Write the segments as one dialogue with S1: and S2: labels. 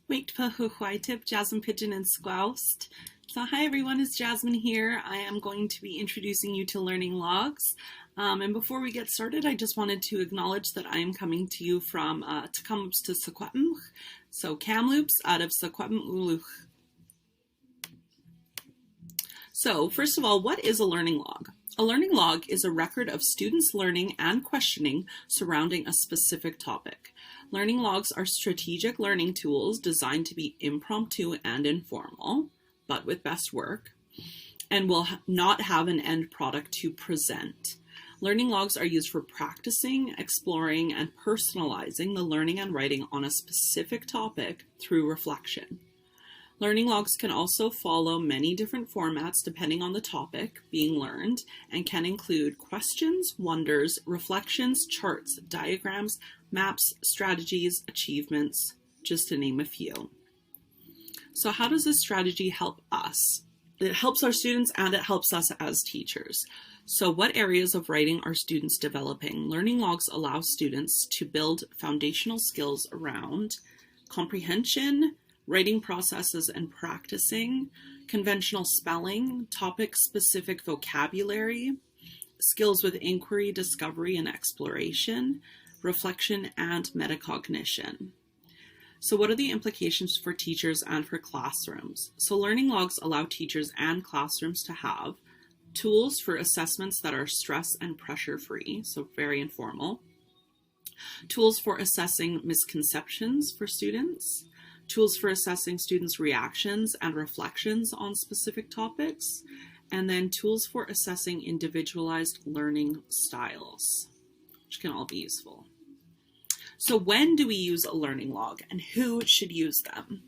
S1: Waked pa huhuaitip, Jasmine Pigeon and Squoust. So hi everyone, it's Jasmine here. I am going to be introducing you to learning logs. And before we get started, I just wanted to acknowledge that I am coming to you from Tecumseh to Secwepemc. So Kamloops out of Secwepemc. So first of all, what is a learning log? A learning log is a record of students' learning and questioning surrounding a specific topic. Learning logs are strategic learning tools designed to be impromptu and informal, but with best work, and will not have an end product to present. Learning logs are used for practicing, exploring, and personalizing the learning and writing on a specific topic through reflection. Learning logs can also follow many different formats depending on the topic being learned and can include questions, wonders, reflections, charts, diagrams, maps, strategies, achievements, just to name a few. So how does this strategy help us? It helps our students and it helps us as teachers. So what areas of writing are students developing? Learning logs allow students to build foundational skills around comprehension, writing processes and practicing, conventional spelling, topic-specific vocabulary, skills with inquiry, discovery, and exploration, reflection, and metacognition. So what are the implications for teachers and for classrooms? So learning logs allow teachers and classrooms to have tools for assessments that are stress and pressure-free, so very informal, tools for assessing misconceptions for students, tools for assessing students' reactions and reflections on specific topics, and then tools for assessing individualized learning styles, which can all be useful. So when do we use a learning log and who should use them?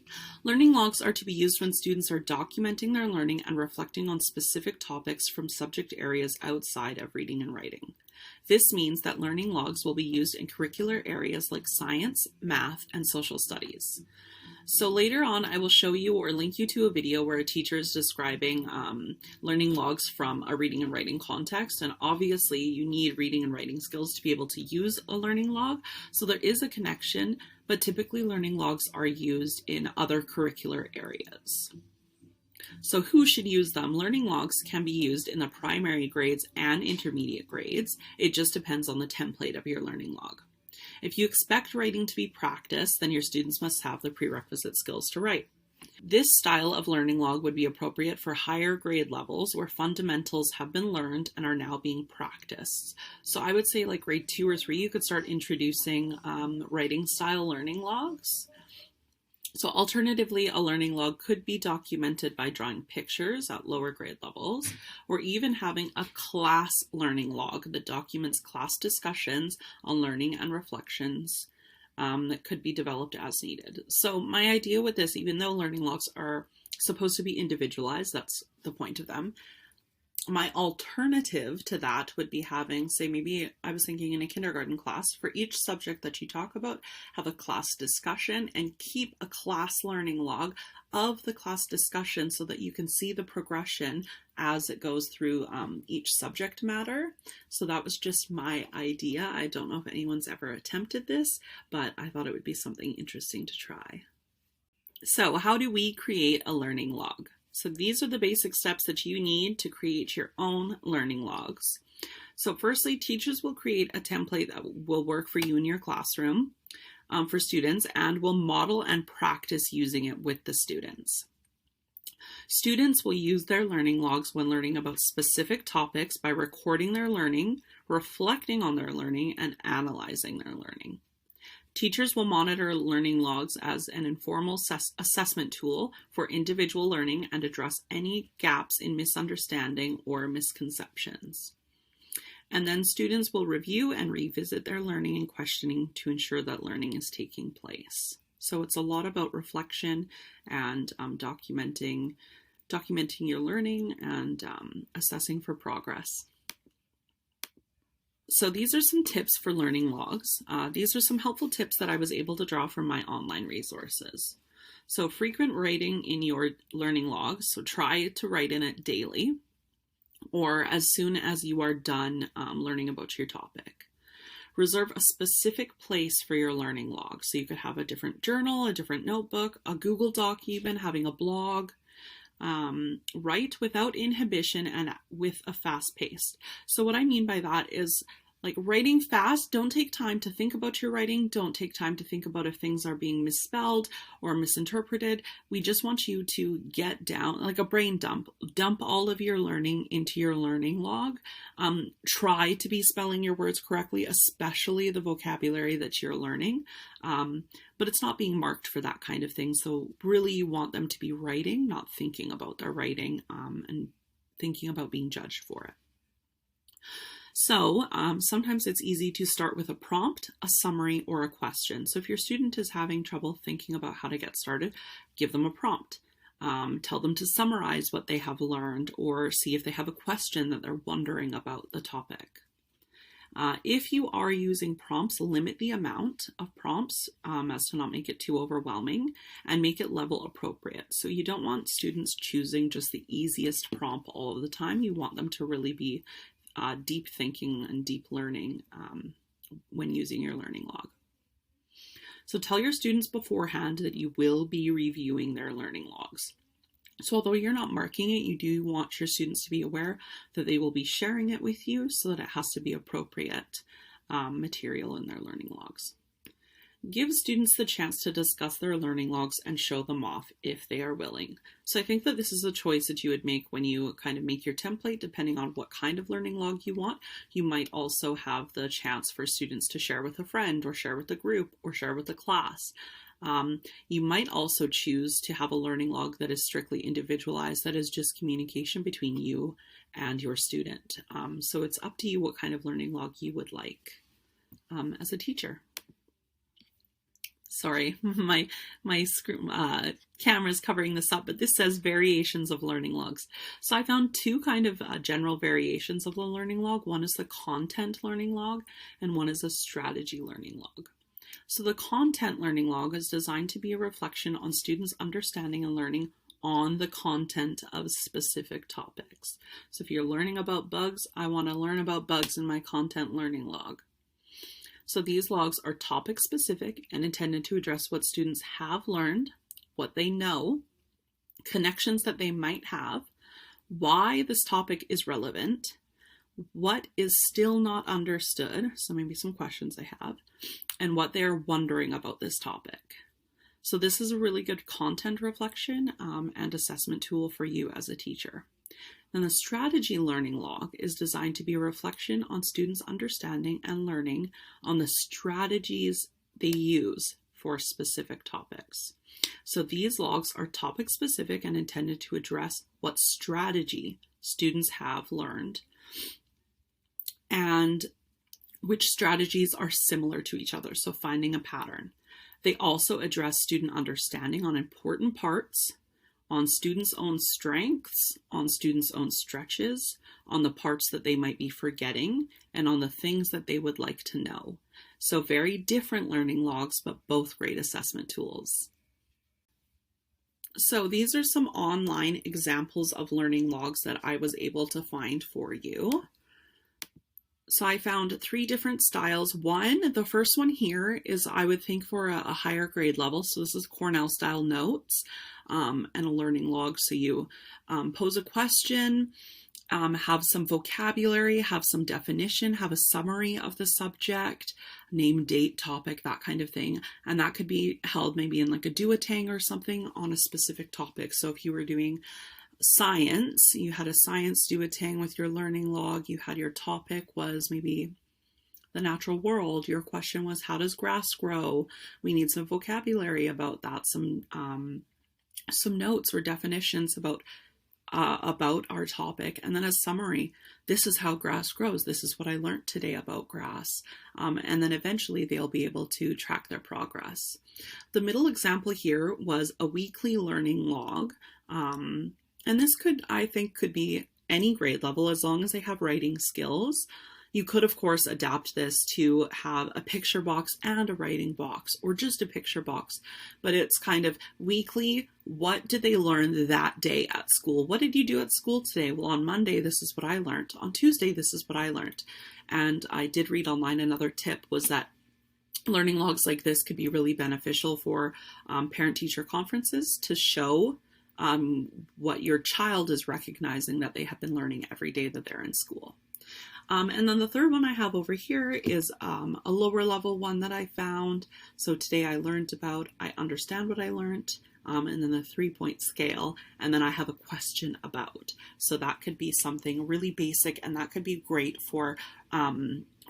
S1: Learning logs are to be used when students are documenting their learning and reflecting on specific topics from subject areas outside of reading and writing. This means that learning logs will be used in curricular areas like science, math, and social studies. So later on, I will show you or link you to a video where a teacher is describing learning logs from a reading and writing context. And obviously you need reading and writing skills to be able to use a learning log. So there is a connection, but typically learning logs are used in other curricular areas. So who should use them? Learning logs can be used in the primary grades and intermediate grades. It just depends on the template of your learning log. If you expect writing to be practiced, then your students must have the prerequisite skills to write. This style of learning log would be appropriate for higher grade levels where fundamentals have been learned and are now being practiced. So I would say like grade 2 or 3, you could start introducing writing style learning logs. So alternatively, a learning log could be documented by drawing pictures at lower grade levels, or even having a class learning log that documents class discussions on learning and reflections that could be developed as needed. So my idea with this, even though learning logs are supposed to be individualized, that's the point of them, my alternative to that would be having, say, maybe I was thinking in a kindergarten class, for each subject that you talk about, have a class discussion and keep a class learning log of the class discussion so that you can see the progression as it goes through each subject matter. So that was just my idea. I don't know if anyone's ever attempted this, but I thought it would be something interesting to try. So how do we create a learning log? So these are the basic steps that you need to create your own learning logs. So firstly, teachers will create a template that will work for you in your classroom for students and will model and practice using it with the students. Students will use their learning logs when learning about specific topics by recording their learning, reflecting on their learning, and analyzing their learning. Teachers will monitor learning logs as an informal assessment tool for individual learning and address any gaps in misunderstanding or misconceptions. And then students will review and revisit their learning and questioning to ensure that learning is taking place. So it's a lot about reflection and documenting your learning and assessing for progress. So these are some tips for learning logs. These are some helpful tips that I was able to draw from my online resources. So frequent writing in your learning logs. So try to write in it daily or as soon as you are done learning about your topic. Reserve a specific place for your learning log. So you could have a different journal, a different notebook, a Google Doc even, having a blog. Write without inhibition and with a fast pace. So what I mean by that is like writing fast. Don't take time to think about your writing. Don't take time to think about if things are being misspelled or misinterpreted. We just want you to get down like a brain dump. Dump all of your learning into your learning log. Try to be spelling your words correctly, especially the vocabulary that you're learning. But it's not being marked for that kind of thing. So really you want them to be writing, not thinking about their writing, and thinking about being judged for it. So sometimes it's easy to start with a prompt, a summary, or a question. So if your student is having trouble thinking about how to get started, give them a prompt. Tell them to summarize what they have learned or see if they have a question that they're wondering about the topic. If you are using prompts, limit the amount of prompts as to not make it too overwhelming and make it level appropriate. So you don't want students choosing just the easiest prompt all of the time. You want them to really be deep thinking and deep learning when using your learning log. So tell your students beforehand that you will be reviewing their learning logs. So although you're not marking it, you do want your students to be aware that they will be sharing it with you so that it has to be appropriate material in their learning logs. Give students the chance to discuss their learning logs and show them off if they are willing. So I think that this is a choice that you would make when you kind of make your template, depending on what kind of learning log you want. You might also have the chance for students to share with a friend or share with a group or share with a class. You might also choose to have a learning log that is strictly individualized, that is just communication between you and your student. So it's up to you what kind of learning log you would like as a teacher. Sorry, my camera's covering this up, but this says variations of learning logs. So I found two kind of general variations of the learning log. One is the content learning log, and one is a strategy learning log. So the content learning log is designed to be a reflection on students' understanding and learning on the content of specific topics. So if you're learning about bugs, I want to learn about bugs in my content learning log. So these logs are topic specific and intended to address what students have learned, what they know, connections that they might have, why this topic is relevant, what is still not understood, so maybe some questions they have, and what they're wondering about this topic. So this is a really good content reflection and assessment tool for you as a teacher. Then the strategy learning log is designed to be a reflection on students' understanding and learning on the strategies they use for specific topics. So these logs are topic specific and intended to address what strategy students have learned and which strategies are similar to each other, so finding a pattern. They also address student understanding on important parts, on students' own strengths, on students' own stretches, on the parts that they might be forgetting, and on the things that they would like to know. So very different learning logs, but both great assessment tools. So these are some online examples of learning logs that I was able to find for you. So I found 3 different styles. The first one here is I would think for a higher grade level. So this is Cornell style notes and a learning log. So you pose a question, have some vocabulary, have some definition, have a summary of the subject, name, date, topic, that kind of thing. And that could be held maybe in like a do-a-tang or something on a specific topic. So if you were doing science, you had a science do-a-tang with your learning log, you had your topic was maybe the natural world, your question was how does grass grow, we need some vocabulary about that, some notes or definitions about our topic, and then a summary, this is how grass grows, this is what I learned today about grass, and then eventually they'll be able to track their progress. The middle example here was a weekly learning log, and this could be any grade level as long as they have writing skills. You could, of course, adapt this to have a picture box and a writing box, or just a picture box, but it's kind of weekly. What did they learn that day at school? What did you do at school today? Well, on Monday, this is what I learned. On Tuesday, this is what I learned. And I did read online, another tip was that learning logs like this could be really beneficial for parent-teacher conferences to show what your child is recognizing that they have been learning every day that they're in school. And then the third one I have over here is a lower level one that I found. So today I learned about, I understand what I learned, and then the 3-point scale, and then I have a question about. So that could be something really basic, and that could be great for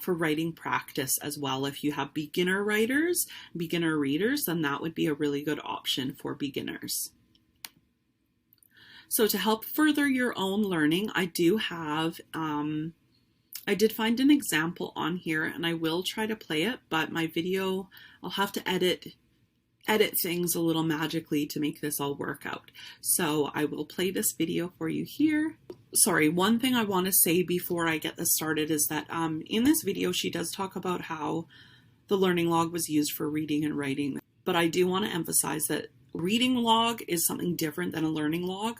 S1: writing practice as well. If you have beginner writers, beginner readers, then that would be a really good option for beginners. So to help further your own learning, I do have I did find an example on here, and I will try to play it, but my video, I'll have to edit things a little magically to make this all work out. So I will play this video for you here. Sorry, one thing I want to say before I get this started is that in this video, she does talk about how the learning log was used for reading and writing, but I do want to emphasize that reading log is something different than a learning log.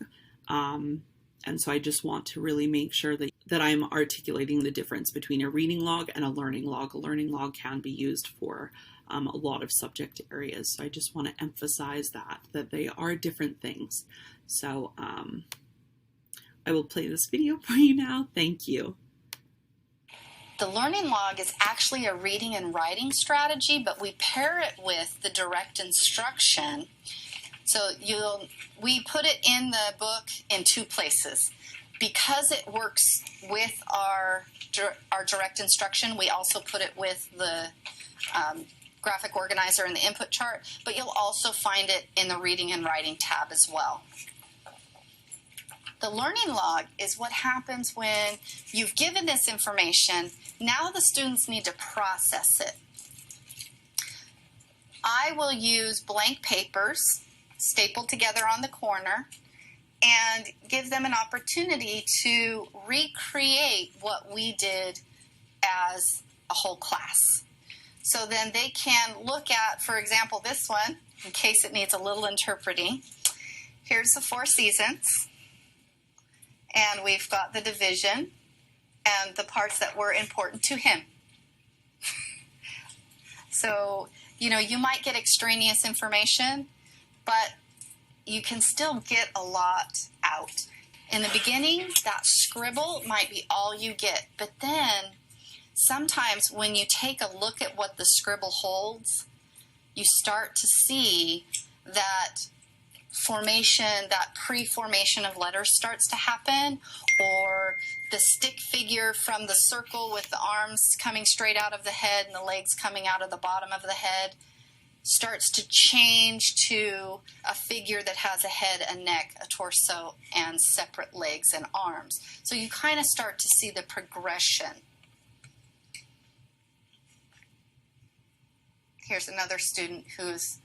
S1: And so I just want to really make sure that I'm articulating the difference between a reading log and a learning log. A learning log can be used for a lot of subject areas. So I just want to emphasize that they are different things. So I will play this video for you now. Thank you.
S2: The learning log is actually a reading and writing strategy, but we pair it with the direct instruction. So we put it in the book in 2 places. Because it works with our direct instruction, we also put it with the graphic organizer and the input chart, but you'll also find it in the reading and writing tab as well. The learning log is what happens when you've given this information. Now the students need to process it. I will use blank papers stapled together on the corner and give them an opportunity to recreate what we did as a whole class. So then they can look at, for example, this one, in case it needs a little interpreting. Here's the 4 seasons, and we've got the division and the parts that were important to him. So, you might get extraneous information, but you can still get a lot out. In the beginning, that scribble might be all you get, but then sometimes when you take a look at what the scribble holds, you start to see that formation, that pre-formation of letters starts to happen, or the stick figure from the circle with the arms coming straight out of the head and the legs coming out of the bottom of the head starts to change to a figure that has a head, a neck, a torso, and separate legs and arms. So you kind of start to see the progression. Here's another student who's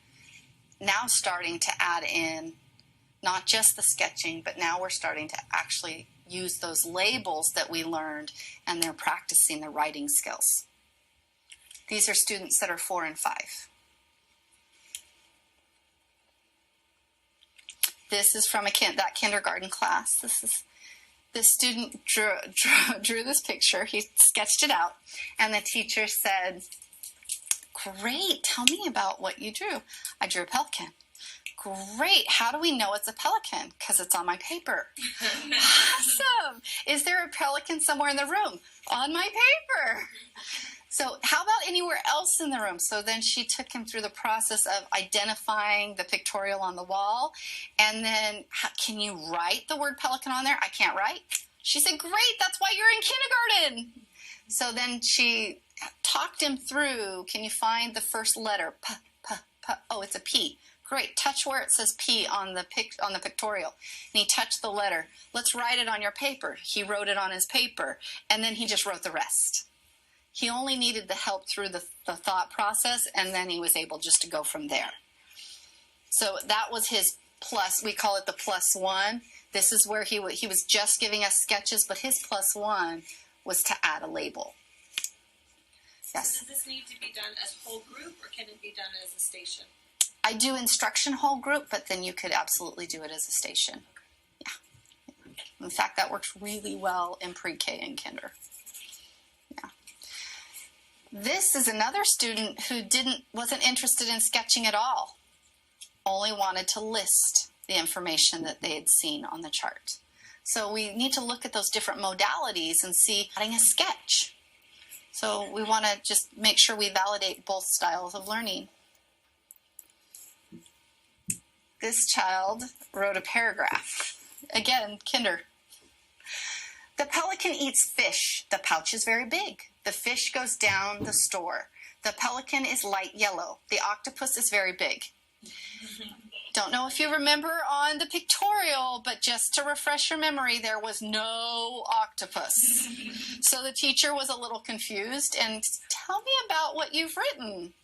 S2: now starting to add in not just the sketching, but now we're starting to actually use those labels that we learned, and they're practicing their writing skills. These are students that are 4 and 5. This is from that kindergarten class. This student drew this picture. He sketched it out, and the teacher said, "Great, tell me about what you drew." "I drew a pelican." "Great, how do we know it's a pelican?" "Because it's on my paper." "Awesome. Is there a pelican somewhere in the room?" "On my paper." "So how about anywhere else in the room?" So then she took him through the process of identifying the pictorial on the wall. And then, "Can you write the word pelican on there?" "I can't write." She said, "Great, that's why you're in kindergarten." So then she talked him through, "Can you find the first letter?" P, p, p. "Oh, it's a P." "Great, touch where it says P on the pictorial." And he touched the letter. "Let's write it on your paper." He wrote it on his paper, and then he just wrote the rest. He only needed the help through the thought process, and then he was able just to go from there. So that was his plus. We call it the +1. This is where he was just giving us sketches, but his +1 was to add a label. Yes.
S3: So does this need to be done as whole group, or can it be done as a station?
S2: I do instruction whole group, but then you could absolutely do it as a station. Yeah. In fact, that works really well in pre-K and kinder. Yeah. This is another student who wasn't interested in sketching at all. Only wanted to list the information that they had seen on the chart. So we need to look at those different modalities and see adding a sketch. So we want to just make sure we validate both styles of learning. This child wrote a paragraph. Again, kinder. The pelican eats fish. The pouch is very big. The fish goes down the store. The pelican is light yellow. The octopus is very big. Don't know if you remember on the pictorial, but just to refresh your memory, there was no octopus. So the teacher was a little confused and tell me about what you've written.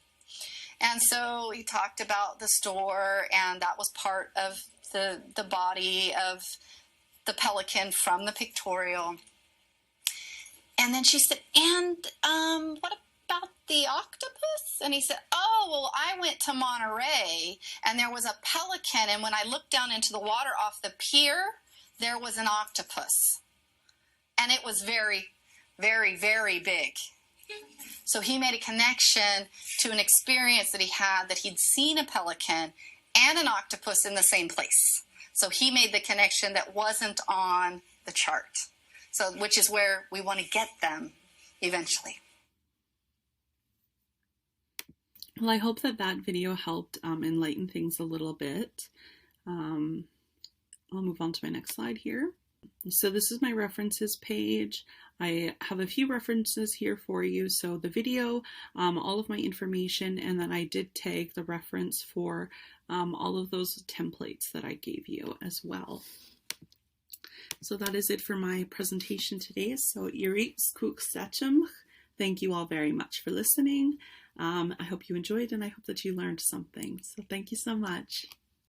S2: And so he talked about the store, and that was part of the body of the pelican from the pictorial. And then she said, and what about the octopus? And he said, oh, well, I went to Monterey, and there was a pelican, and when I looked down into the water off the pier, there was an octopus. And it was very, very, very big. So he made a connection to an experience that he had, that he'd seen a pelican and an octopus in the same place. So he made the connection that wasn't on the chart. So, which is where we want to get them eventually.
S1: Well, I hope that video helped enlighten things a little bit. I'll move on to my next slide here. So this is my references page. I have a few references here for you. So the video, all of my information, and then I did tag the reference for all of those templates that I gave you as well. So that is it for my presentation today. So Iris Kuksachum. Thank you all very much for listening. I hope you enjoyed, and I hope that you learned something. So thank you so much.